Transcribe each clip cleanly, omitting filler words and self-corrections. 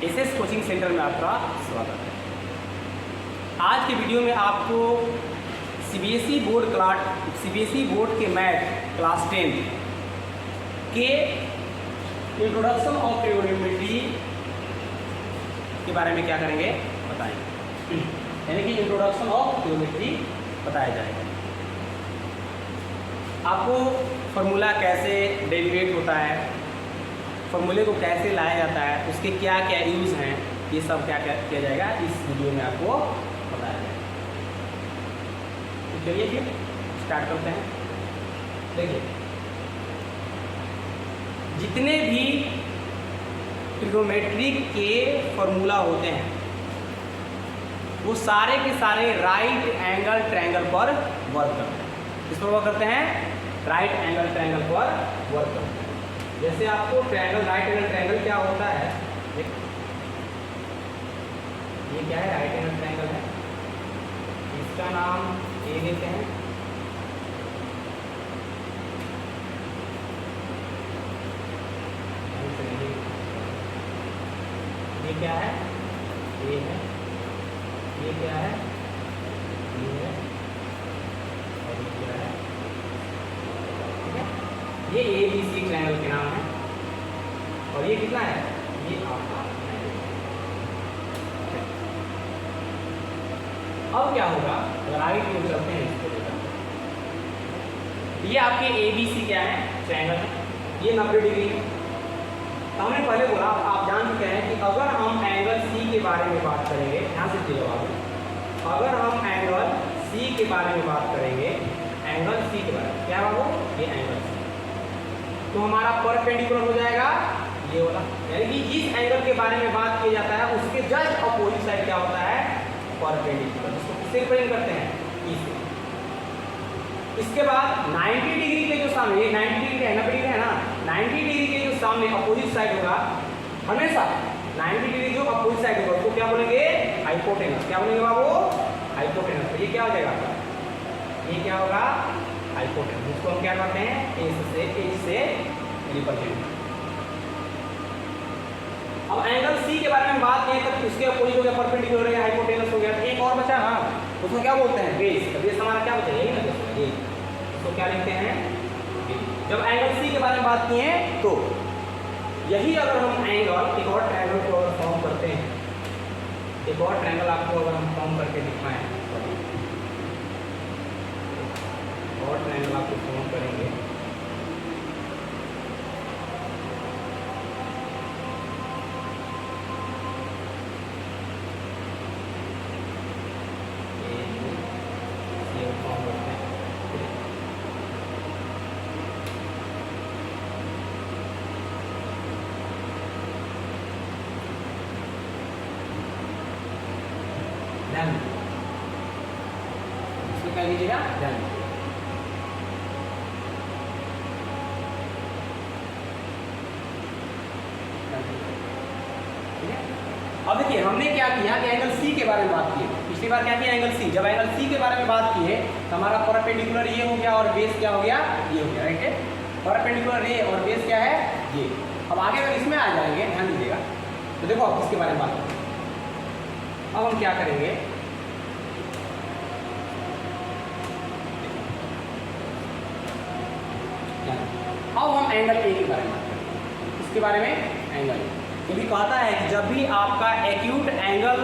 SS coaching centre में आपका स्वागत है। आज के वीडियो में आपको सीबीएसई बोर्ड के मैथ क्लास 10 के इंट्रोडक्शन ऑफ ट्रिगोनोमेट्री के बारे में क्या करेंगे बताएंगे, यानी कि इंट्रोडक्शन ऑफ ट्रिगोनोमेट्री बताया जाएगा। आपको फार्मूला कैसे डेरिवेट होता है, फार्मूले को कैसे लाया जाता है, उसके क्या क्या यूज़ हैं, ये सब क्या क्या किया जाएगा इस वीडियो में आपको बताया जाएगा। तो चलिए फिर स्टार्ट करते हैं। देखिए, जितने भी ट्रिगोनोमेट्री के फार्मूला होते हैं वो सारे के सारे राइट एंगल ट्रायंगल पर वर्क करते हैं। किस पर वर्क करते हैं? राइट एंगल ट्रायंगल पर वर्क करते हैं। जैसे आपको ट्रायंगल, राइट एंगल ट्रायंगल क्या होता है, ये क्या है? राइट एंगल ट्रायंगल है, इसका नाम ए देते हैं। ये क्या है? ए है। ये क्या है? बी है। और ये क्या है? ये ए बी सी ट्रायंगल के नाम है। और ये कितना है? ये आपका। अब क्या होगा अगर आगे की ओर चलते हैं इसको लेकर। ये आपके ए बी सी क्या है? ट्रायंगल है। ये 90 डिग्री है। तो हमने पहले बोला, आप जान चुके हैं कि अगर हम एंगल सी के बारे में बात करेंगे, यहाँ से जवाब, अगर हम एंगल सी के बारे में बात करेंगे, एंगल सी के बारे में क्या होगा? ये एंगल सी, तो हमारा परपेंडिकुलर हो जाएगा ये वाला, यानी कि जिस एंगल के बारे में बात किया जाता है उसके जस्ट अपोजिट साइड क्या होता है? परपेंडिकुलर। इसको किससे रिप्रेजेंट करते हैं? ई से। इसके बाद 90 डिग्री के जो सामने, ये 90 डिग्री है, 90 डिग्री है ना, 90 डिग्री के जो सामने अपोजिट साइड होगा, हमेशा 90 डिग्री जो अपोजिट साइड होगा उसको क्या बोलेंगे? हाइपोटेनस। क्या बोलेंगे बाबू? हाइपोटेनस। तो ये क्या हो जाएगा? ये क्या होगा? हाइपोटेनस। इसको हम क्या करते हैं? एज से रिप्रेजेंट। अब एंगल सी के बारे में बात किए तो उसके अपोजिट हो गया परपेंडिकुलर, है हाइपोटेनस हो गया। एक और बचा, हाँ, उसको क्या बोलते हैं? बेस। तो बेस हमारा क्या बचा? यही ना, ये उसको क्या लिखते हैं? जब एंगल सी के बारे में बात किए तो यही अगर हम एंगल, एक और ट्रायंगल को अगर फॉर्म करते हैं, एक और ट्रायंगल आपको अगर हम फॉर्म करके दिखाएं, और ट्रायंगल आपको फॉर्म करेंगे, इसको क्या लीजिएगा? ध्यान। अब देखिए, हमने क्या किया कि एंगल सी के बारे में बात की। पिछली बार क्या किया? Angle C. जब एंगल सी के बारे में बात की है तो हमारा परपेंडिकुलर ये हो गया और बेस क्या हो गया? ये हो गया। राइट है, परपेंडिकुलर ये और बेस क्या है? ये। अब आगे अगर इसमें आ जाएंगे, ध्यान दीजिएगा, तो देखो अब इसके बारे में बात करें। अब हम क्या करेंगे? अब हम एंगल ए के बारे में बात करेंगे। इसके बारे में एंगल ये भी कहता है कि जब भी आपका एक्यूट एंगल,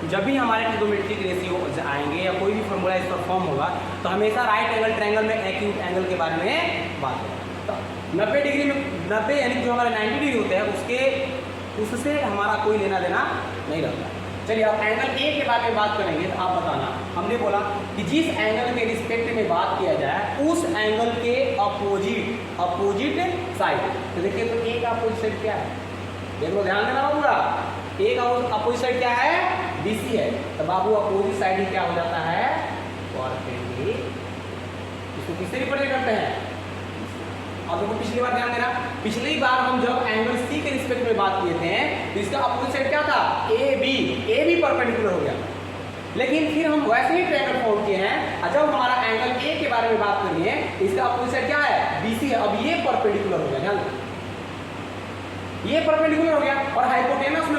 जब भी हमारे ट्रिगोनोमेट्रिक रेशियो आएंगे या कोई भी फॉर्मूला इस पर फॉर्म होगा तो हमेशा राइट एंगल ट्रायंगल में एक्यूट एंगल के बारे में बात होगा। तो 90 डिग्री में 90 यानी जो हमारे 90 डिग्री होते हैं उससे हमारा कोई लेना देना नहीं रहता। चलिए, अब एंगल ए के बारे में बात करेंगे तो आप बताना। हमने बोला कि जिस एंगल के रिस्पेक्ट में बात किया जाए उस एंगल के अपोजिट साइड। तो देखिए, तो ए का अपोजिट साइड क्या है? देख लो, ध्यान देना पूरा। ए का अपोजिट साइड क्या है? बीसी है। तो बाबू अपोजिट साइड ही क्या हो जाता है? परपेंडिकुलर। इसको किससे रिप्रेजेंट करते हैं? अब देखो, पिछली बार ध्यान देना, पिछली बार हम जब एंगल सी के रिस्पेक्ट में बात किए थे तो इसका अपोजिट साइड क्या था? ए बी परपेंडिकुलर हो गया। लेकिन फिर हम वैसे ही ट्रायंगल फॉर्म किए हैं और जब हमारा एंगल ए के बारे में बात करिए इसका अपोजिट साइड क्या है? बीसी है। अब ये परपेंडिकुलर हो गया, ध्यान, ये परपेंडिकुलर हो गया। और हाइपोटेनस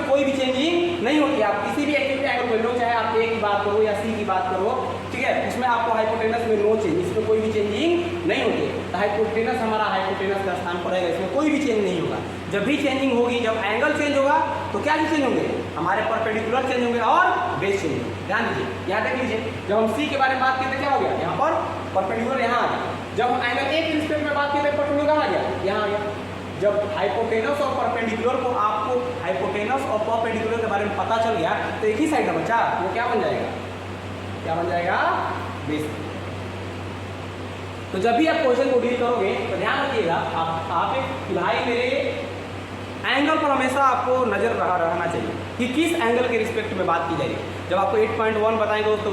इसमें कोई भी चेंजिंग नहीं होती है। तो हाइपोटेनस हमारा हाइपोटेनस का स्थान पर रहेगा, इसमें कोई भी चेंज नहीं होगा। जब भी चेंजिंग होगी, जब एंगल चेंज होगा तो क्या चीज चेंज होंगे, हमारे परपेंडिकुलर चेंज होंगे और बेस चेंज होंगे। ध्यान दीजिए, यहाँ देख लीजिए, जब हम सी के बारे में बात करते क्या हो गया, यहाँ पर परपेंडिकुलर यहाँ आ गया। जब हम एंगल ए के रिस्पेक्ट में बात करते परपेंडिकुलर कहाँ आ गया, यहाँ आ गया। जब हाइपोटेनस और परपेंडिकुलर को आपको हाइपोटेनस और परपेंडिकुलर के बारे में पता चल गया तो एक ही साइड में बचा, वो क्या बन जाएगा, क्या बन जाएगा, बेस। तो जब भी आप क्वेश्चन को डील करोगे तो ध्यान रखिएगा आप कि भाई मेरे एंगल पर हमेशा आपको नजर रहना चाहिए कि किस एंगल के रिस्पेक्ट में बात की जाएगी। जब आपको 8.1 बताएंगे तो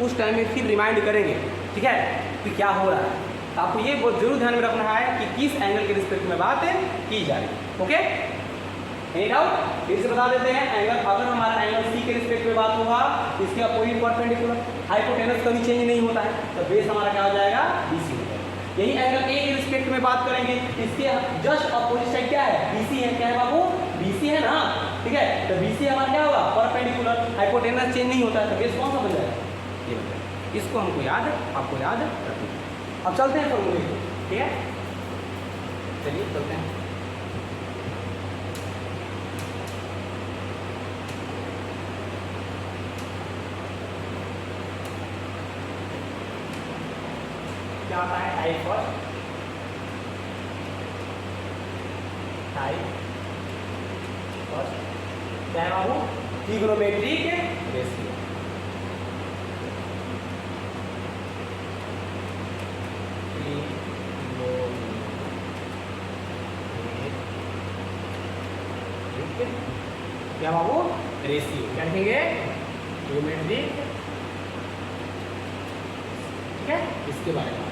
उस टाइम में फिर रिमाइंड करेंगे, ठीक है, कि क्या हो रहा है। तो आपको ये बहुत जरूर ध्यान में रखना है कि किस एंगल के रिस्पेक्ट में बात की जा रही है। Okay, any doubt? फिर से बता देते हैं, एंगल अगर हमारा एंगल सी के रिस्पेक्ट में बात होगा, इसके अपोजिट परपेंडिकुलर, हाइपोटेनस कभी चेंज नहीं होता है, तो बेस हमारा क्या हो जाएगा, बीसी हो जाएगा। यही एंगल ए के रिस्पेक्ट में बात करेंगे, इसके जस्ट अपोजिट साइड क्या है, बीसी है। क्या है बाबू, बीसी है ना, ठीक है। तो बीसी हमारा क्या होगा, परपेंडिकुलर, हाइपोटेनस चेंज नहीं होता है, तो बेस कौन सा बन जाएगा, ये बन जाएगा। इसको हमको याद है, आपको याद रखना। अब चलते हैं फॉर्मूले को, ठीक है, चलिए चलते हैं। क्या आता है, टाइप फर्स्ट, टाइप फर्स्ट क्या है बाबू, ट्रिग्नोमेट्रिक रेशियो। क्या बाबू, रेशियो क्या लिखेंगे, ट्रिग्नोमेट्रिक, ठीक है। इसके बारे में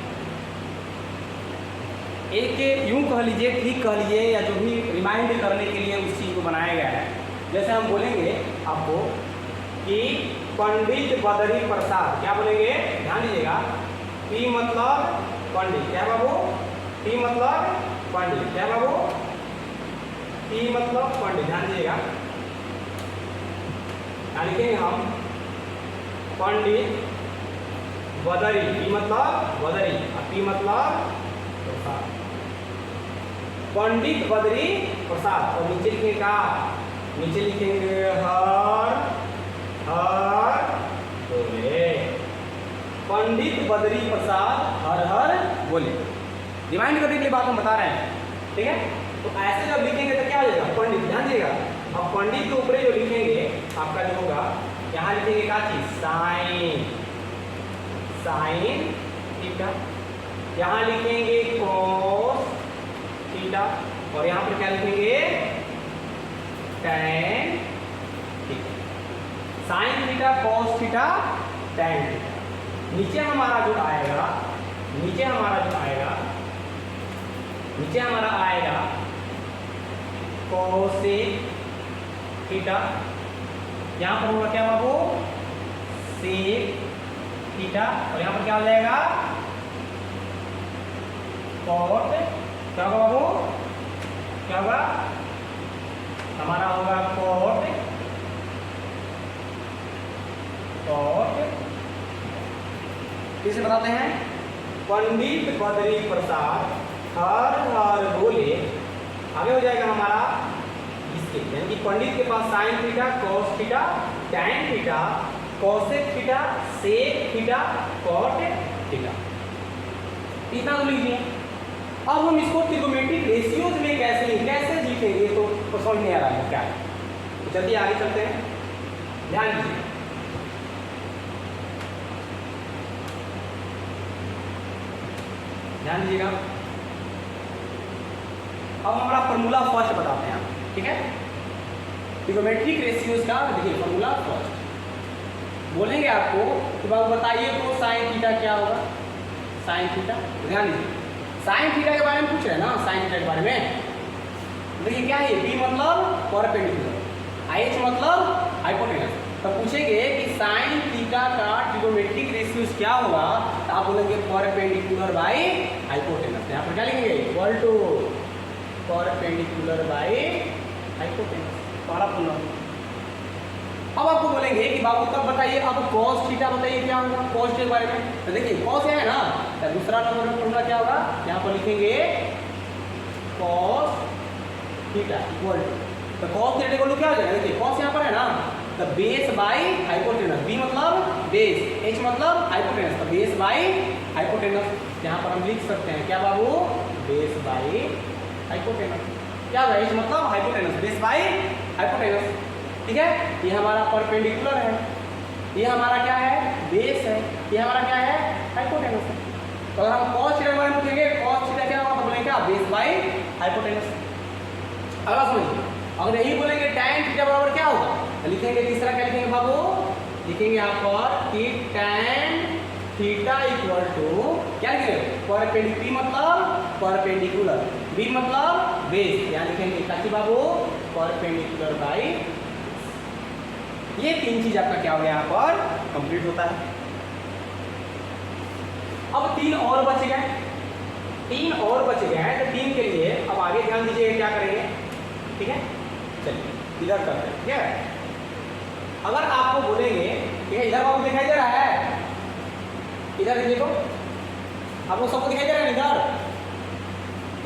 एक यूं कह लीजिए, ठीक कह लीजिए, या जो भी रिमाइंड करने के लिए उस चीज़ को बनाया गया है। जैसे हम बोलेंगे आपको कि पंडित बदरी प्रसाद, क्या बोलेंगे, ध्यान दीजिएगा, पी मतलब पंडित, क्या बाबू, पी मतलब पंडित, क्या बाबू, पी मतलब पंडित, ध्यान दीजिएगा। लिखेंगे हम पंडित बदरी, पी मतलब बदरी और पी मतलब प्रसाद, पंडित बदरी प्रसाद। और नीचे लिखेंगे का, नीचे लिखेंगे हर हर बोले, पंडित बदरी प्रसाद हर हर बोले। रिमाइंड करने के लिए बात हम बता रहे हैं, ठीक है। तो ऐसे जब लिखेंगे तो क्या हो जाएगा, पंडित, ध्यान दीजिएगा। अब पंडित के ऊपर जो लिखेंगे आपका जो होगा, यहाँ लिखेंगे क्या चीज, साइन, साइन थीटा, यहाँ लिखेंगे कोस थीटा, और यहाँ पर क्या लिखेंगे, tan theta, sine theta, cos theta, tan theta. नीचे हमारा जो आएगा, नीचे हमारा जो आएगा, नीचे हमारा आएगा कोसेक थीटा, यहाँ पर होगा क्या बाबू, सेक थीटा, और यहाँ पर क्या हो जाएगा, कॉट, क्या होगा बाबू, क्या होगा, हमारा होगा कॉट, कॉट। किसे बताते हैं, पंडित बदरी प्रसाद हर हर बोले, आगे हो जाएगा हमारा इसके, यानी कि पंडित के पास sine theta, cos theta, tan theta, cosec theta, sec theta, cot theta, इतना तो लीजिए। अब हम इसको ट्रिग्नोमेट्रिक रेशियोज में कैसे जीतेंगे तो समझ नहीं आ रहा है क्या है। तो चलिए आगे चलते हैं, ध्यान दीजिए। ध्यान दीजिएगा, अब हमारा फॉर्मूला फर्स्ट बताते हैं आप, ठीक है। ट्रिग्नोमेट्रिक रेशियोज का देखिए फॉर्मूला फर्स्ट बोलेंगे आपको तो बाबू बताइए तो साइन थीटा क्या होगा, साइन थीटा, ध्यान दीजिए, साइन थीटा के बारे में पूछ रहे हैं ना, साइन थीटा के बारे में। देखिए क्या है, बी मतलब परपेंडिकुलर, एच मतलब हाइपोटेनस। तो पूछेंगे कि साइन थीटा का ट्रिग्नोमेट्रिक रेशियोज क्या होगा, तो आप बोलेंगे परपेंडिकुलर बाई हाइपोटेनस। यहाँ पर क्या लिखेंगे, equal to perpendicular by hypotenuse, पहला फॉर्मूला। अब आपको बोलेंगे कि बाबू तब बताइए, अब cos थीटा बताइए क्या होगा cos के बारे में। तो देखिए cos है ना, तो दूसरा नंबर में फॉर्मूला क्या होगा, यहाँ पर लिखेंगे cos थीटा इक्वल टू, तो cos थीटा इक्वल टू क्या हो जाएगा, देखिए cos यहाँ पर है ना, तो बेस बाई हाइपोटेनस, बी मतलब बेस, एच मतलब हाइपोटेनस, तो बेस बाई हाइपोटेनस। यहाँ पर हम लिख सकते हैं क्या बाबू, बेस बाई हाइपोटेनस, क्या होगा एच मतलब हाइपोटेनस, बेस बाई हाइपोटेनस। ठीक है, ये हमारा परपेंडिकुलर है, ये हमारा क्या है बेस है, ये हमारा क्या है हाइपोटेनस है। तो अगर हम cos थीटा के बारे में पूछेंगे cos थीटा क्या होगा, तो बोलेंगे क्या बेस बाई हाइपोटेनस। अगला समझिए, अगर यही बोलेंगे tan थीटा बराबर क्या होगा, तो लिखेंगे तीसरा क्या लिखेंगे बाबू, लिखेंगे यहाँ पर कि tan थीटा इक्वल टू क्या लिखेंगे परपेंडिकुलर, मतलब परपेंडिकुलर, बी मतलब बेस, यहाँ लिखेंगे ताकि बाबू परपेंडिकुलर बाई। ये तीन चीज आपका क्या हो गया यहाँ पर कंप्लीट होता है। अब तीन और बच गए, तीन और बच गए हैं, तो तीन के लिए अब आगे ध्यान दीजिए क्या करेंगे। ठीक है, चलिए इधर करते हैं। ठीक है, अगर आपको बोलेंगे ठीक है, इधर आपको दिखाई दे रहा है, इधर देखो आप लोग सबको दिखाई दे रहा है इधर,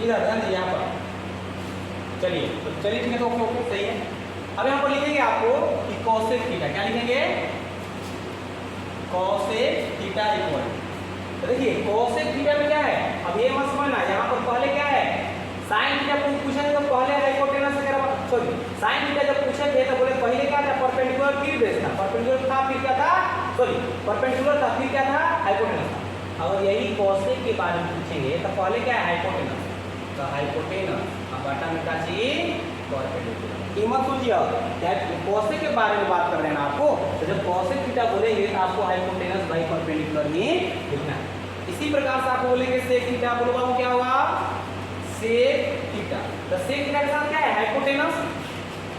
इधर ध्यान दीजिए यहाँ पर। चलिए तो चलिए ठीक है, तो ओके ओके सही है। अब यहाँ पर लिखेंगे आपको कि cosec थीटा, क्या लिखेंगे cosec थीटा इक्वल, तो देखिए cosec थीटा में क्या है, अब ये मत समझना, यहाँ पर पहले क्या है sin थीटा पूछेंगे तो पहले हाइपोटेनस वगैरह, सॉरी sin थीटा जब पूछेंगे तो बोले पहले क्या था परपेंडिकुलर फिर बेस था, परपेंडिकुलर था फिर क्या था, सॉरी परपेंडिकुलर था फिर क्या था हाइपोटेनस था। अगर यही cosec के बारे में पूछेंगे तो पहले क्या है हाइपोटेनस, तो हाइपोटेनस अब बटा में क्या चाहिए परपेंडिकुलर। कीमत सोचिए, cosec के बारे में बात कर रहे हैं ना आपको, तो जब cosec थीटा बोलेंगे तो आपको हाइपोटेनस बाई परपेंडिकुलर ही लिखना है। इसी प्रकार से आपको बोलेंगे sec थीटा, बोलो बाबू क्या होगा sec थीटा, तो sec थीटा के साथ क्या है हाइपोटेनस,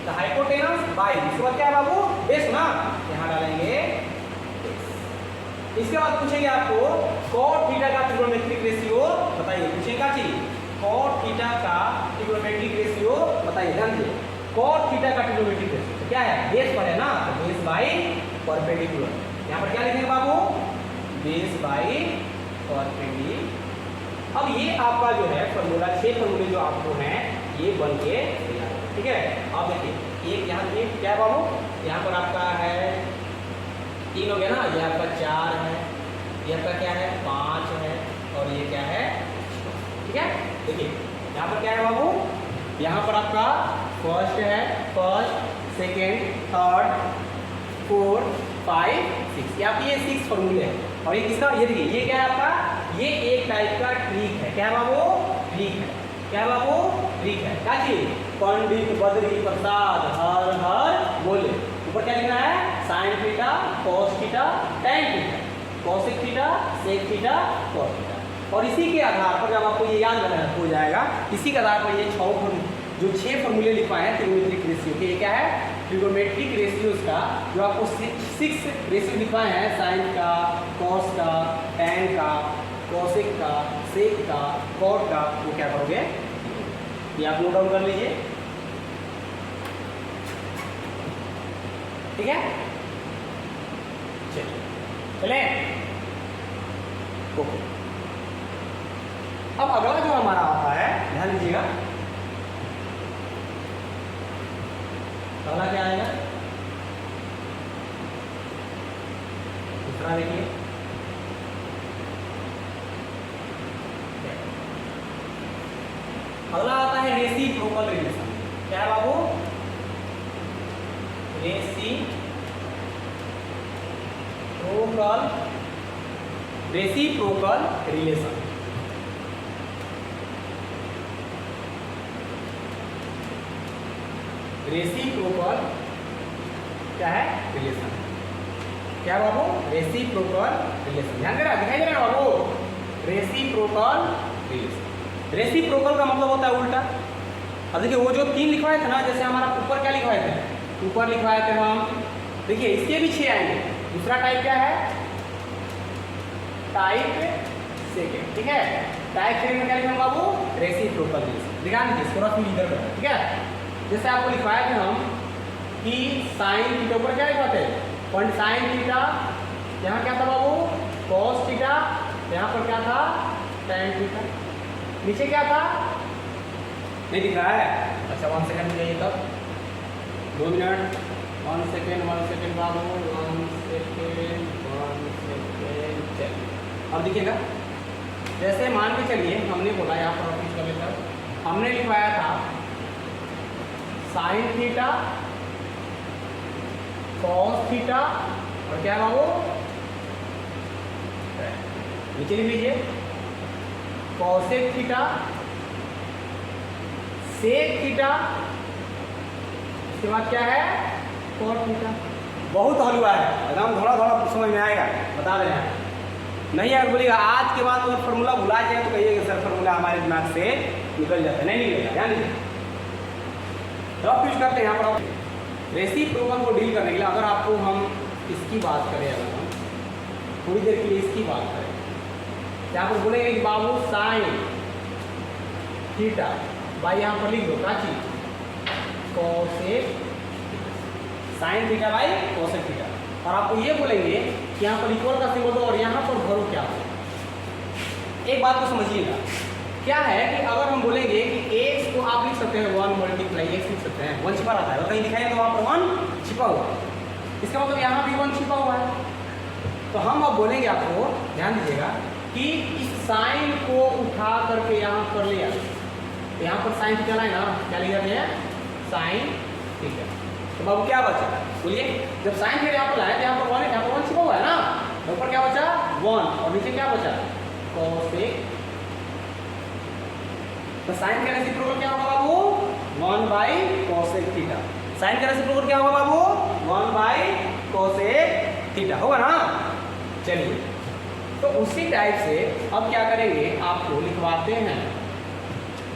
तो हाइपोटेनस बाई इसके बाद क्या है बाबू बेस ना, यहाँ डालेंगे बेस। इसके बाद पूछेंगे आपको cot थीटा का ट्रिग्नोमेट्रिक रेशियो बताइए, पूछेंगे क्या चाहिए cot थीटा का ट्रिग्नोमेट्रिक रेशियो बताइए, ध्यान दीजिए cot थीटा का ट्रिग्नोमेट्रिक रेशियो तो क्या है बेस पर है ना, तो बेस बाई परपेंडिकुलर, यहाँ पर क्या लिखेंगे बाबू बेस बाई परपेंडिकुलर। अब ये आपका जो है फॉर्मूला, 6 फॉर्मूले जो आपको हैं ये बन के तैयार है। ठीक है, अब देखिए एक यहाँ ये क्या है बाबू, यहाँ पर आपका है 3 हो गया ना, ये आपका 4 है, ये आपका क्या है 5 है, और ये क्या है। ठीक है, देखिए यहाँ पर क्या है बाबू, यहाँ पर आपका फर्स्ट है, फर्स्ट सेकेंड थर्ड फोर्थ 5 6, यहाँ पे ये 6 फॉर्मूले हैं, और ये किसका, ये देखिए ये क्या है आपका, ये एक टाइप का ट्रिक है, क्या है बाबू ट्रिक है, क्या है बाबू ट्रिक है, क्या चीज पंडित बद्री प्रसाद हर हर बोले, ऊपर क्या लिखना है sin theta cos theta tan theta cosec theta sec theta cos theta, और इसी के आधार पर जब आपको ये याद हो जाएगा, इसी के आधार पर ये 6 फॉर्मूले लिखवाए हैं ट्रिग्नोमेट्रिक रेशियो के, ये क्या है ट्रिग्नोमेट्रिक रेशियोज का, जो आपको 6 रेशियो लिखवाए हैं sin का cos का tan का cosec का sec का cot का, वो क्या करोगे ये आप नोट डाउन कर लीजिए। ठीक है, चले ओके। अब अगला जो हमारा आता है ध्यान दीजिएगा, अगला क्या आएगा, दूसरा देखिए अगला आता है रेसिप्रोकल रिलेशन। क्या है बाबू रेसिप्रोकल रिलेशन। रेसिप्रोकल क्या है रिलेशन, क्या बाबू रेसिप्रोकल रिलेशन, ध्यान दे रहा दिखाई दे रहा है बाबू रेसिप्रोकल रिलेशन। रेसिप्रोकल का मतलब होता है उल्टा। अब देखिए वो जो 3 लिखवाए थे ना, जैसे हमारा ऊपर क्या लिखवाए थे, ऊपर लिखवाए थे हम, देखिए इसके भी 6 आएंगे। दूसरा टाइप क्या है टाइप सेकेंड। ठीक है, टाइप सेकेंड में क्या लिखेंगे बाबू रेसिप्रोकल रिलेशन। ध्यान दीजिए इसको रफ में इधर, ठीक है। जैसे आपको लिखवाए थे हम कि साइन थीटा ऊपर क्या लिखा है पॉइंट साइन थीटा, यहाँ क्या था बाबू कॉस थीटा, यहाँ पर क्या था tan थीटा, नीचे क्या था नहीं दिख रहा है। अच्छा 1 सेकंड जाइए तब 2 मिनट 1 सेकंड बाबू 1 सेकंड चलिए अब देखिएगा। जैसे मान के चलिए हमने बोला यहाँ पर ऑफिस कर लेता हमने लिखवाया था साइन थीटा कॉस थीटा और क्या है बाबू नीचे लिख लीजिए कॉसेक थीटा सेक थीटा, इसके बाद क्या है कॉट थीटा। बहुत हलवा है एकदम, थोड़ा थोड़ा समझ में आएगा बता रहे हैं। नहीं अगर बोलिएगा आज के बाद अगर फार्मूला भुला जाए तो कहिएगा सर फार्मूला हमारे दिमाग से निकल जाता है, नहीं निकलेगा ध्यान दीजिए। रफ यूज करते हैं यहाँ पर रेसिप्रोकल को डील करने के लिए। अगर आपको हम इसकी बात करें, अगर हम थोड़ी देर के लिए इसकी बात करें, यहाँ पर बोलेंगे कि बाबू साइन थीटा भाई यहाँ पर लिख दो क्या चीज cosec sign theta by cosec theta, और आपको ये बोलेंगे कि यहाँ पर इक्वल का सिंबल दो और यहाँ पर भरो क्या हो। एक बात को समझिएगा क्या है कि अगर हम बोलेंगे कि x को आप लिख सकते हैं 1 मल्टीप्लाई x लिख सकते हैं, 1 छिपा रहता है और कहीं दिखाएंगे तो वहाँ पर 1 छिपा हुआ है, इसका मतलब यहाँ भी 1 छिपा हुआ है। तो हम अब बोलेंगे आपको ध्यान दीजिएगा कि इस साइन को उठा करके यहाँ पर ले आए, तो यहाँ पर साइन थीटा लाए ना, क्या लिख जाते हैं साइन थीटा। तो बाबू क्या बचा बोलिए, जब साइन थीटा यहाँ पर लाए तो यहाँ पर 1 छिपा हुआ है ना, तो ऊपर क्या बचा 1 और नीचे क्या बचा कोसेक। तो साइन का रेसिप्रोकल क्या होगा बाबू 1 बाई कोसेक थीटा। साइन का रेसिप्रोकल क्या होगा बाबू 1 बाई कोसेक थीटा होगा ना। चलिए तो उसी टाइप से अब क्या करेंगे आपको लिखवाते हैं,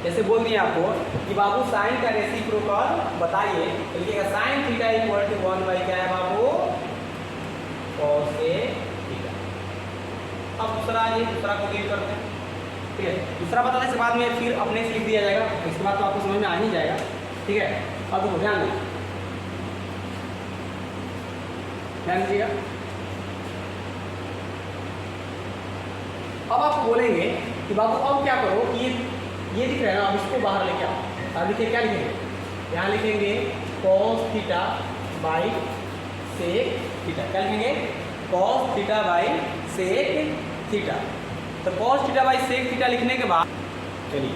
जैसे बोल दिए आपको कि बाबू साइन का रेसिप्रोकल बताइए, तो लिखिएगा sine theta equal to 1 by क्या है बाबू कोसेक थीटा। अब दूसरा ये दूसरा को डील करते हैं, ठीक है। दूसरा बताने से बाद में फिर अपने से लिख दिया जाएगा, इसके बाद तो आपको समझ में आ ही जाएगा, ठीक है। अब देखो ध्यान दीजिएगा। अब आप बोलेंगे कि बाबू अब क्या करो कि ये दिख रहा है ना, अब इसको बाहर लेके आओ। अब लिखिए क्या लिखेंगे, यहाँ लिखेंगे cos theta by sec theta. क्या लिखेंगे cos theta by sec theta. तो cos theta by sec theta लिखने के बाद चलिए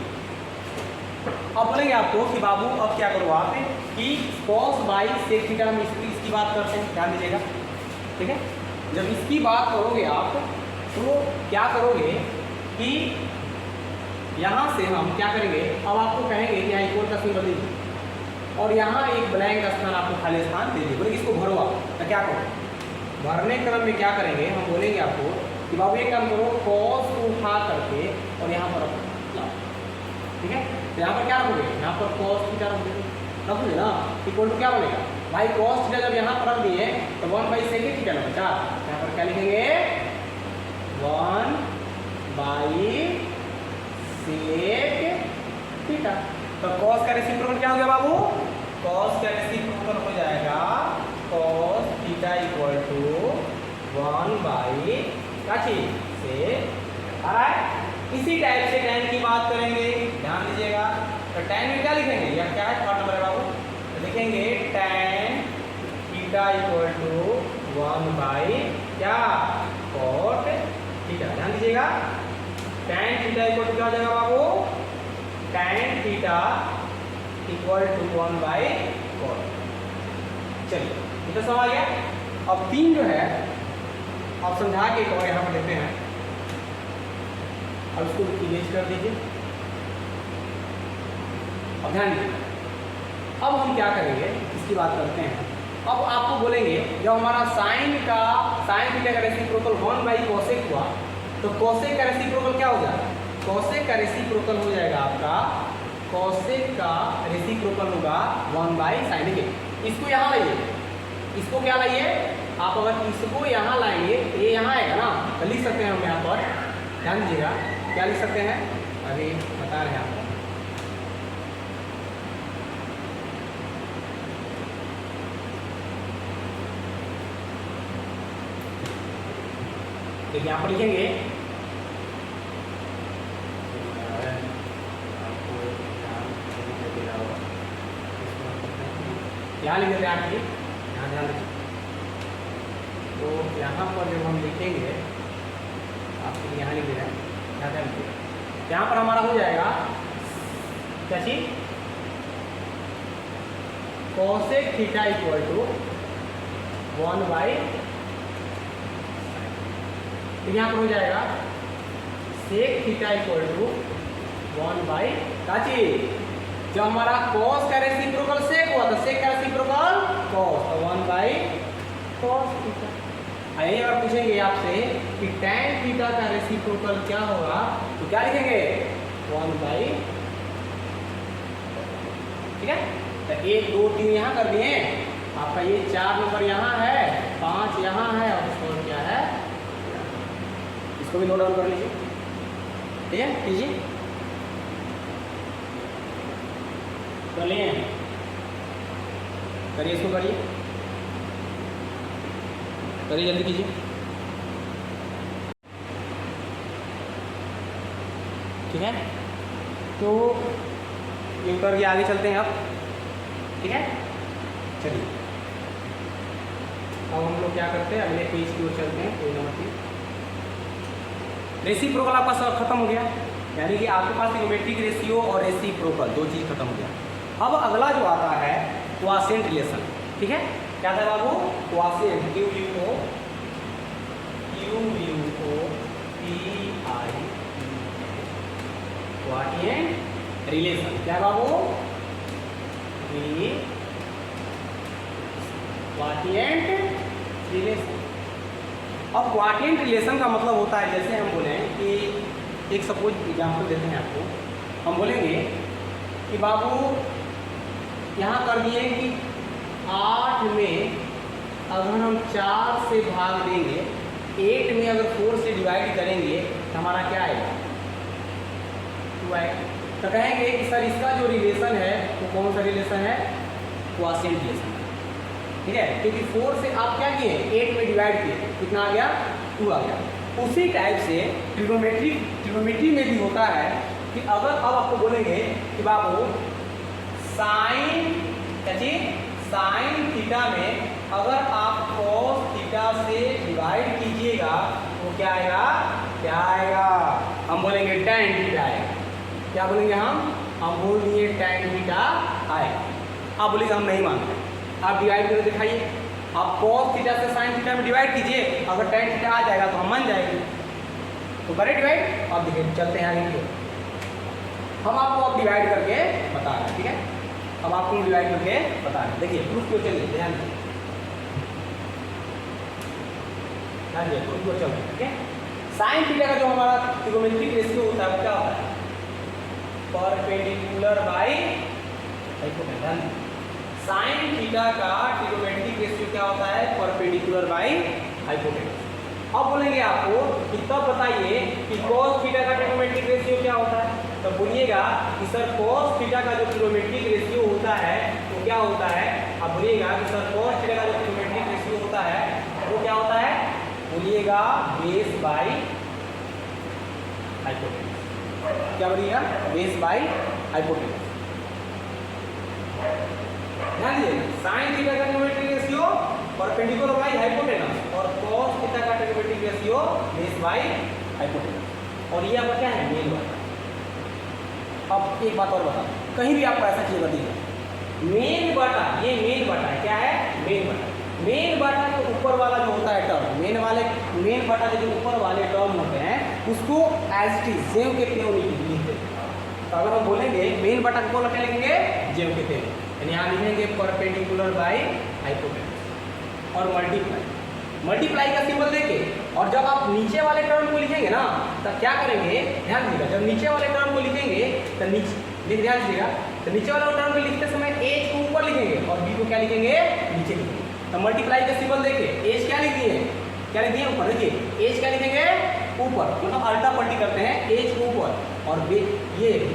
अब बोलेंगे आपको कि बाबू अब क्या करो आप कि कॉस बाई सेक थीटा हम इसकी बात करते हैं, ध्यान दीजिएगा, ठीक है। जब इसकी बात करोगे आप तो क्या करोगे कि यहाँ से हम क्या करेंगे, अब आपको कहेंगे कि यहाँ इक्वल का सिंबल दीजिए और यहाँ एक ब्लैंक स्थान आपको खाली स्थान दे दीजिए, बोले इसको भरो आप। तो क्या करो भरने क्रम में क्या करेंगे, हम बोलेंगे आपको कि बाबू एक काम करो कॉस को उठा करके और यहाँ पर लाओ, ठीक है। तो यहाँ पर क्या रखोगे, यहाँ पर कॉस थीटा रखोगे ना, इक्वल टू क्या बनेगा भाई कॉस थीटा जब यहाँ पर रख दिए तो 1 बाई सेक थीटा ना बचा, यहाँ पर क्या लिखेंगे 1 बाई सेक थीटा। तो कॉस का रेसिप्रोकल क्या हो गया बाबू, कॉस का रेसिप्रोकल हो जाएगा cos theta equal to 1 by क्या चीज सेक। ऑलराइट, इसी टाइप से tan की बात करेंगे, ध्यान दीजिएगा। तो tan में क्या लिखेंगे, या क्या है थर्ड नंबर है बाबू, तो लिखेंगे tan theta equal to 1 by क्या कॉट थीटा। ध्यान दीजिएगा tan थीटा इक्वल टू क्या हो जाएगा बाबू, tan theta equal to 1 by cot. चलिए इतना समझ आ गया। अब 3 जो है आप समझा के एक और यहाँ पर लेते हैं, अब इसको इरेज कर दीजिए। अब ध्यान दीजिए, अब हम क्या करेंगे इसकी बात करते हैं। अब आपको बोलेंगे जब हमारा साइन थीटा का रेसिप्रोकल 1 बाई कोसेक हुआ तो कोसेक का रेसिप्रोकल क्या हो जाएगा, कोसेक का रेसिप्रोकल हो जाएगा आपका, कोसेक का रेसिप्रोकल होगा 1 बाई साइन। देखिए इसको यहाँ लाइए, इसको क्या लाइए आप, अगर इसको यहाँ लाएंगे ये यहाँ आएगा ना, तो लिख सकते हैं हम यहाँ पर, ध्यान दीजिएगा क्या लिख सकते हैं, अभी बता रहे हैं आपको। तो यहाँ पर लिखेंगे यहाँ लिख देते हैं आप, यहाँ ध्यान रखिए। तो यहाँ पर जब हम लिखेंगे, आपके यहाँ लिख दे रहे हैं, यहाँ ध्यान रखिए, यहाँ पर हमारा हो जाएगा क्या चीज, cosec theta equal to 1 by, तो यहाँ पर हो जाएगा sec theta equal to 1 by क्या चीज, जब हमारा cos का रेसिप्रोकल सेक हुआ तो सेक का रेसिप्रोकल cos, तो 1 बाई cos थीटा। आइए अगर पूछेंगे आपसे कि tan थीटा का रेसिप्रोकल क्या होगा, तो क्या लिखेंगे 1 बाई, ठीक है। तो 1 2 3 यहाँ कर दिए, आपका ये 4 नंबर यहाँ है, 5 यहाँ है और इसको क्या है, इसको भी नोट डाउन कर लीजिए, ठीक है, कीजिए चलिए, करिए इसको, करिए करिए, जल्दी कीजिए। ठीक है, तो ये उतर के आगे चलते हैं अब, ठीक है। चलिए अब हम लोग क्या करते हैं, अगले पेज की ओर चलते हैं। पेज नंबर 3, रेसिप्रोकल आपका सब खत्म हो गया, यानी कि आपके पास ट्रिग्नोमेट्रिक रेशियो और रेसिप्रोकल दो चीज़ खत्म हो गया। अब अगला जो आता है क्वासेंट रिलेशन, ठीक है। क्या था बाबू, quotient, Q U O P I, quotient relation, क्या बाबू, क्वाटिएंट रिलेशन। अब क्वाटिएंट रिलेशन का मतलब होता है, जैसे हम बोले कि एक सपोज एग्जाम्पल देते हैं आपको, हम बोलेंगे कि बाबू यहाँ कर दिए कि 8 में अगर हम 4 से भाग देंगे, 8 में अगर 4 से डिवाइड करेंगे तो हमारा क्या आएगा, 2 आएगा। तो कहेंगे कि सर इसका जो रिलेशन है वो कौन सा रिलेशन है, क्वासेंट रिलेशन, ठीक है। क्योंकि 4 से आप क्या किए, 8 में डिवाइड किए, कितना आ गया, 2 आ गया। उसी टाइप से ट्रिग्नोमेट्री में भी होता है कि अगर अब आपको बोलेंगे कि बाबू साइन, क्या चीज, साइन थीटा में अगर आप cos थीटा से डिवाइड कीजिएगा तो क्या आएगा, क्या आएगा, हम बोलेंगे tan थीटा आएगा। क्या बोलेंगे हम बोल दिए tan थीटा आएगा। आप बोलेंगे हम नहीं मानते, आप डिवाइड करके दिखाइए, आप cos थीटा से साइन थीटा में डिवाइड कीजिए, अगर tan थीटा आ जाएगा तो हम मान जाएंगे, तो करें डिवाइड। अब देखिए चलते हैं आगे, हम आपको अब डिवाइड करके बता रहे हैं, ठीक है। अब आपको डिवाइड करके बता रहे हैं, देखिए प्रूफ क्यों चलिए, ध्यान दीजिए, प्रूफ क्यों चल रहा है, ठीक है। साइन थीटा का जो हमारा ट्रिग्नोमेट्रिक रेशियो होता है वो क्या होता है, perpendicular by hypotenuse. Sine theta का ट्रिग्नोमेट्रिक रेशियो क्या होता है, परपेंडिकुलर बाई हाइपोटेनस। अब बोलेंगे आपको कि तब बताइए कि cos थीटा का ट्रिग्नोमेट्रिक रेशियो क्या होता है, तो बोलिएगा कि सर cos थीटा का जो ट्रिग्नोमेट्रिक रेशियो होता है वो क्या होता है, आप बोलिएगा कि सर cos थीटा का जो ट्रिग्नोमेट्रिक रेशियो होता है वो क्या होता है, बोलिएगा बेस बाई हाइपोटेनस। क्या बोलिएगा, बेस बाई हाइपोटेनस। ध्यान दीजिए, साइन थीटा का trigonometric ratio perpendicular by hypotenuse और cos थीटा का trigonometric ratio base by hypotenuse, और ये आपका क्या है, मेन वाला। अब एक बात और बता, कहीं भी आपको ऐसा चीज बताइए, मेन बटा, ये मेन बटा है, क्या है, मेन बटा। मेन बटा के ऊपर वाला जो होता है टर्म, मेन बटा के जो ऊपर वाले टर्म होते हैं उसको एज इट इज जेव के त्यों लिखते हैं। तो अगर हम बोलेंगे मेन बटा को क्या लिखेंगे, जेव के त्यों, यानी यहाँ लिखेंगे परपेंडिकुलर बाई हाइपोटेनस और मल्टीप्लाई का सिंबल देके, और जब आप नीचे वाले टर्म को लिखेंगे ना तब क्या करेंगे, ध्यान दीजिएगा, जब नीचे वाले टर्म को लिखेंगे तो नीचे ध्यान दीजिएगा, तो नीचे वाले टर्म को लिखते समय एच को ऊपर लिखेंगे और बी को क्या लिखेंगे, नीचे लिखेंगे। तो मल्टीप्लाई का सिंबल देके एच क्या लिख दिए, क्या लिख दिए, ऊपर। देखिए एच क्या लिखेंगे, ऊपर, मतलब अल्टा पल्टी करते हैं, एच को ऊपर और ये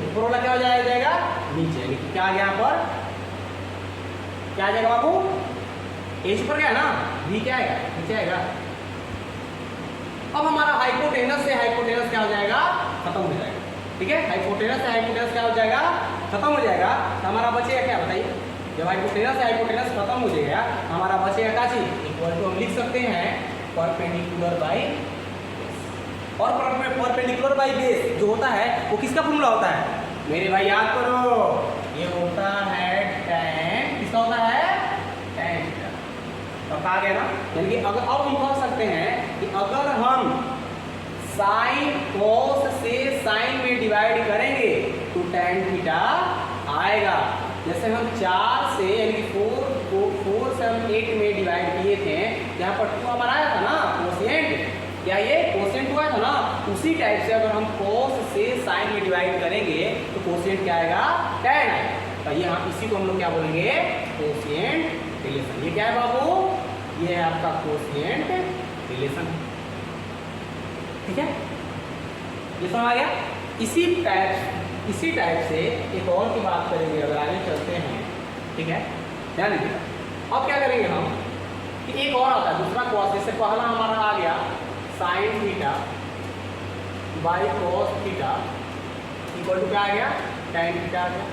ऊपर वाला क्या हो जाएगा, नीचे। लेकिन क्या आ गया यहाँ पर, क्या आ जाएगा बाबू, एच ऊपर क्या है ना, बी क्या आएगा, नीचे आएगा। अब हमारा हाइपोटेनस से हाइपोटेनस क्या हो जाएगा, खत्म हो जाएगा। ठीक है, हाइपोटेनस से हाइपोटेनस क्या हो जाएगा, खत्म हो जाएगा। तो हमारा बचेगा क्या बताइए, जब हाइपोटेनस से हाइपोटेनस खत्म हो जाएगा हमारा बचेगा क्या चीज, इक्वल टू हम लिख सकते हैं परपेंडिकुलर बाई, और परपेंडिकुलर बाई बेस जो होता है वो किसका फॉर्मूला होता है मेरे भाई, याद करो, ये होता है tan, किसका होता है, tan थीटा। तो कहा गया ना, यानी कि अगर अब हम कह सकते हैं कि अगर हम साइन कॉस से साइन में डिवाइड करेंगे तो tan थीटा आएगा। जैसे हम 4 से यानी कि 4 से हम 8 में डिवाइड किए थे, यहाँ पर 2 हमारा आया था ना कोशिएंट, क्या ये कोशिएंट हुआ था ना, उसी टाइप से अगर हम cos से sin में डिवाइड करेंगे तो कोशिएंट क्या आएगा, tan आएगा। तो ये हम इसी को हम लोग क्या बोलेंगे, कोशिएंट रिलेशन। ये क्या है बाबू, ये है आपका कोशिएंट रिलेशन। ठीक है, ये समझ आ गया। इसी टाइप से एक और की बात करेंगे अगर आगे चलते हैं। ठीक है, ध्यान दीजिए। अब क्या करेंगे हम कि एक और आता है दूसरा कॉस, जैसे पहला हमारा आ गया sine theta by cos theta equal to क्या आ गया, tan थीटा आ गया।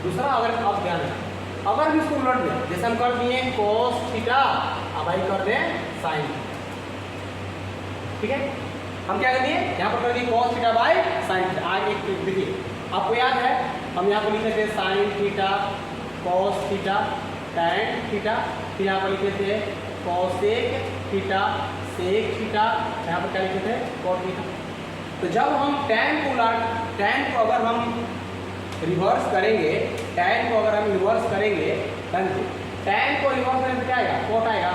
दूसरा अगर अब ध्यान रखना, अगर हम इसको उलट दें, जैसे हम कर दिए cos थीटा, अब आई कर दें साइन। ठीक है, हम क्या कर दिए, यहाँ पर कर दिए cos theta by sine theta. आगे देखिए, आपको याद है हम यहाँ पर लिखे थे sine theta cos theta tan theta, फिर यहाँ पर लिखे थे cosec थीटा sec थीटा, यहाँ पर क्या लिखे थे cot थीटा। तो जब हम tan को अगर हम रिवर्स करेंगे, tan को अगर हम रिवर्स करेंगे, tan को रिवर्स करेंगे तो क्या आएगा, cot आएगा।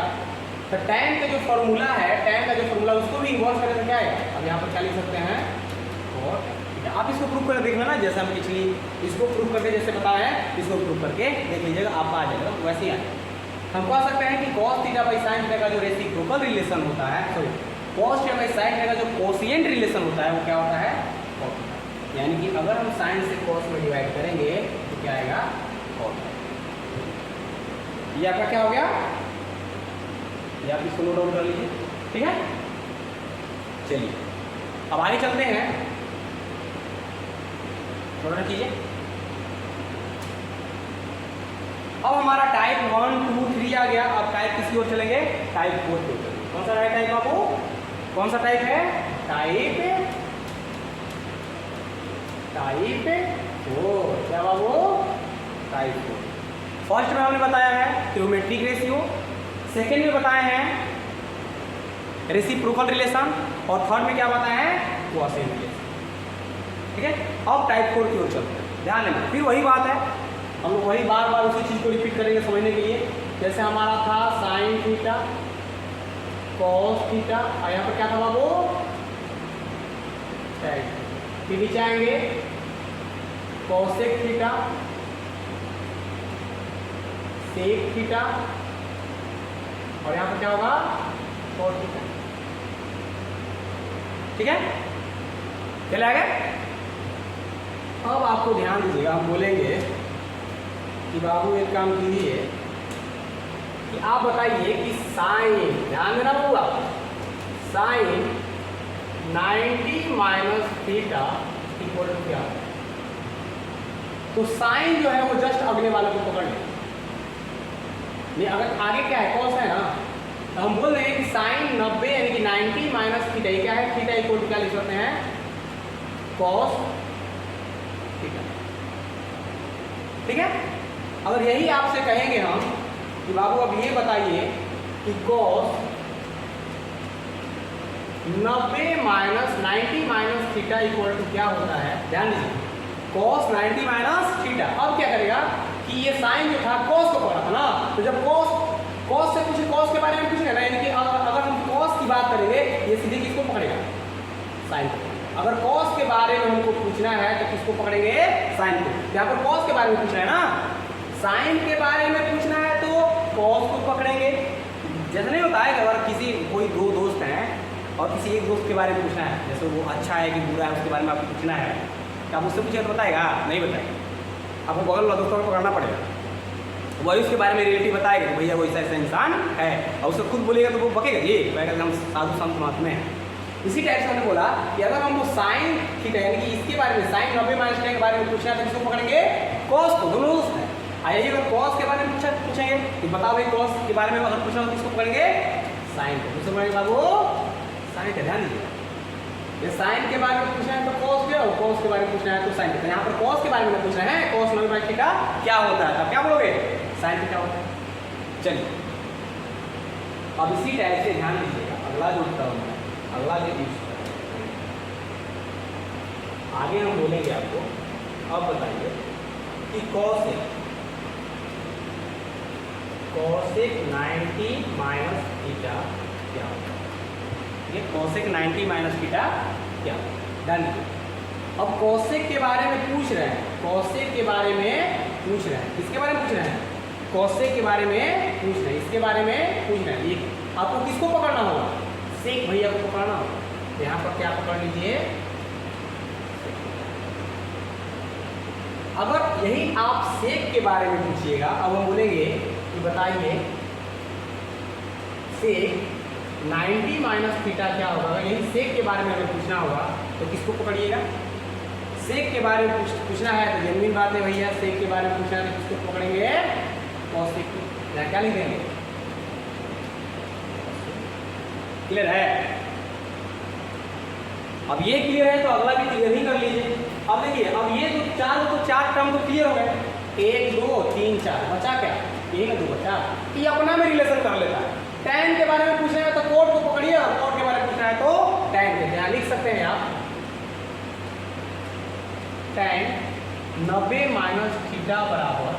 तो tan का जो फॉर्मूला है, tan का जो फॉर्मूला उसको भी रिवर्स करें तो क्या आएगा, अब यहाँ पर क्या लिख सकते हैं cot। आप इसको प्रूव करके देखना ना, जैसे हम पिछली इसको प्रूव करके जैसे बताया है, इसको प्रूव करके देख लीजिएगा, आपका आ जाएगा वैसे ही आएगा। हम कह सकते हैं कि cos theta by sine theta का जो रेसिप्रोकल रिलेशन होता है, sorry cos theta by sine theta का जो कोशिएंट रिलेशन होता है वो क्या होता है, cot। यानी कि अगर हम साइन से cos में डिवाइड करेंगे तो क्या आएगा, cot। ये आपका क्या हो गया, ये आप इसको नोट डाउन कर लीजिए। ठीक है, चलिए अब आगे चलते हैं, थोड़ा कीजिए। अब हमारा टाइप 1, 2, 3 आ गया। अब टाइप किसकी ओर चलेंगे, टाइप 4 की ओर चलेंगे। कौन सा है टाइप बाबू, कौन सा टाइप है, टाइप 4। क्या बाबू, टाइप 4। फर्स्ट में हमने बताया है ट्रिग्नोमेट्रिक रेशियो, सेकेंड में बताए हैं रेसिप्रोकल रिलेशन, और थर्ड में क्या बताया है, कोसेंट रिलेशन। ठीक है, अब टाइप 4 की ओर चलते हैं। ध्यान देना, फिर वही बात है, हम लोग वही बार बार उसी चीज़ को रिपीट करेंगे समझने के लिए। जैसे हमारा था साइन थीटा कॉस थीटा, और यहाँ पर क्या था बाबू, tan। फिर नीचे आएंगे कोसेक थीटा सेक थीटा, और यहाँ पर क्या होगा, cot थीटा। ठीक है, चले आगे। अब आपको ध्यान दीजिएगा, हम बोलेंगे कि बाबू एक काम कीजिए कि आप बताइए कि साइन, ध्यान देना बाबू, आप sine 90 minus theta equal to क्या। तो साइन जो है वो जस्ट अगले वाले को पकड़ ले, नहीं अगर आगे क्या है कॉस है ना, तो हम बोल रहे हैं कि साइन 90 यानी कि 90 माइनस थीटा, ये क्या है, थीटा इक्वल टू क्या लिख सकते हैं, कॉस थीटा। ठीक है, अगर यही आपसे कहेंगे हम कि बाबू अब ये बताइए कि cos 90 minus 90 minus theta equal to क्या होता है, ध्यान दीजिए, cos 90 माइनस थीटा। अब क्या करेगा कि ये साइन जो था cos को पकड़ा था ना, तो जब cos से पूछे, cos के बारे में पूछेगा ना, यानी कि अगर हम cos की बात करेंगे ये सीधे किसको पकड़ेगा, साइन को। अगर cos के बारे में हमको पूछना है तो किसको पकड़ेंगे, साइन को। यहाँ पर cos के बारे में पूछना है ना, साइन के बारे में पूछना है तो cos को पकड़ेंगे। जैसे नहीं होता है कि अगर किसी कोई दो दोस्त हैं और किसी एक दोस्त के बारे में पूछना है, जैसे वो अच्छा है कि बुरा है उसके बारे में आपको पूछना है, तो आप उससे पूछेगा तो बताएगा, नहीं बताएगा, आपको बगल वाला दोस्तों को पकड़ना पड़ेगा। वही उसके बारे में रिलेटिव बताएगा कि भैया वो ऐसा ऐसा इंसान है, और उसको खुद बोलेगा तो वो बकेगा जी, कहेगा हम साधु संत महात्मा हैं। इसी टाइप से हमने बोला कि अगर हमको साइन थीटा यानी कि इसके बारे में साइन 90 माइनस टेन के बारे में पूछना है तो किसको पकड़ेंगे, कॉस को, दोनों है। आइए अगर कॉस के बारे में पूछेंगे कि बताओ भाई कॉस के बारे में अगर पूछना हो तो किसको पकड़ेंगे, साइन को। किसको पकड़ेंगे बाबू, साइन का, ध्यान दीजिए। ये साइन के बारे में पूछना है तो कॉस के, और कॉस के बारे में पूछना है तो साइन के। यहाँ पर कॉस के बारे में पूछना है कॉस 90 माइनस थीटा क्या होता है, तब क्या बोलोगे, साइन थीटा होता है। चलिए अब इसी टाइप से ध्यान दीजिएगा, अगला जो टर्म है, अगला जो यूज आगे हम बोलेंगे आपको। अब बताइए कि कॉसेक 90 माइनस थीटा क्या होता है। ये कॉसेक 90 माइनस थीटा क्या होता है, डन। अब कॉसेक के बारे में पूछ रहे हैं, कॉसेक के बारे में पूछ रहे हैं, किसके बारे में पूछ रहे हैं, कॉसेक के बारे में पूछ रहे हैं, इसके बारे में पूछ रहे हैं। ये आपको किसको पकड़ना होगा, सेक भैया को पकड़ना होगा। तो यहाँ पर क्या पकड़ लीजिए, अगर यही आप सेक के बारे में पूछिएगा, अब हम बोलेंगे कि बताइए सेक 90 माइनस थीटा क्या होगा। अगर यही सेक के बारे में हमें पूछना होगा तो किसको पकड़िएगा, सेक के बारे में पूछना है तो जेन्युइन बात है भैया, सेक के बारे में पूछना है तो किसको पकड़ेंगे, कॉसेक को। क्या लिखेंगे, क्लियर है। अब ये क्लियर है तो अगला भी क्लियर ही कर लीजिए। अब देखिए, अब ये तो चार टर्म तो क्लियर हो गए, 1 2 3 4, बचा क्या, 1 2 बचा। ये अपना में रिलेशन कर लेता है। tan के बारे में पूछना है तो कोट को पकड़िए, और कोट के बारे में पूछना है तो tan के। यहाँ लिख सकते हैं आप tan 90 माइनस थीटा बराबर,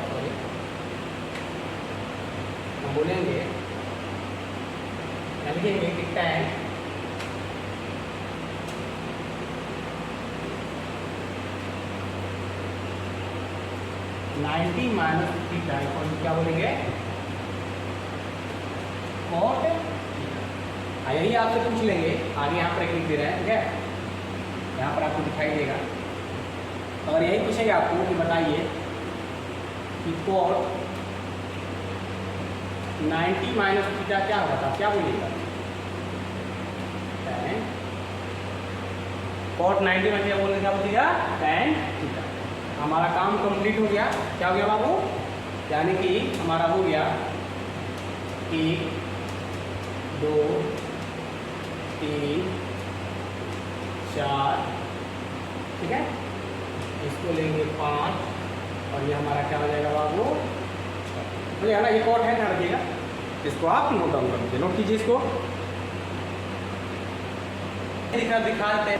हम बोलेंगे लिखेंगे कि tan 90 माइनस थीटा क्या बोलेंगे, कॉट थीटा। यही आपसे पूछ लेंगे, आगे यहाँ पर एक लिख दे रहे हैं, ठीक है, यहाँ पर आपको दिखाई देगा। और यही पूछेंगे आपको कि बताइए कि कॉट 90 माइनस थीटा क्या होगा था, क्या बोलिएगा, कॉट 90 माइनस थीटा बोलने क्या बोलिएगा, tan थीटा। हमारा काम कंप्लीट हो गया। क्या हो गया बाबू, यानी कि हमारा हो गया 1 2 3 4, ठीक है, इसको लेंगे 5, और ये हमारा क्या हो जाएगा बाबू, हो जाएगा ना। ये कॉट है, ध्यान रखिएगा, इसको आप नोट डाउन कर लीजिए, नोट कीजिए इसको, दिखा देते हैं।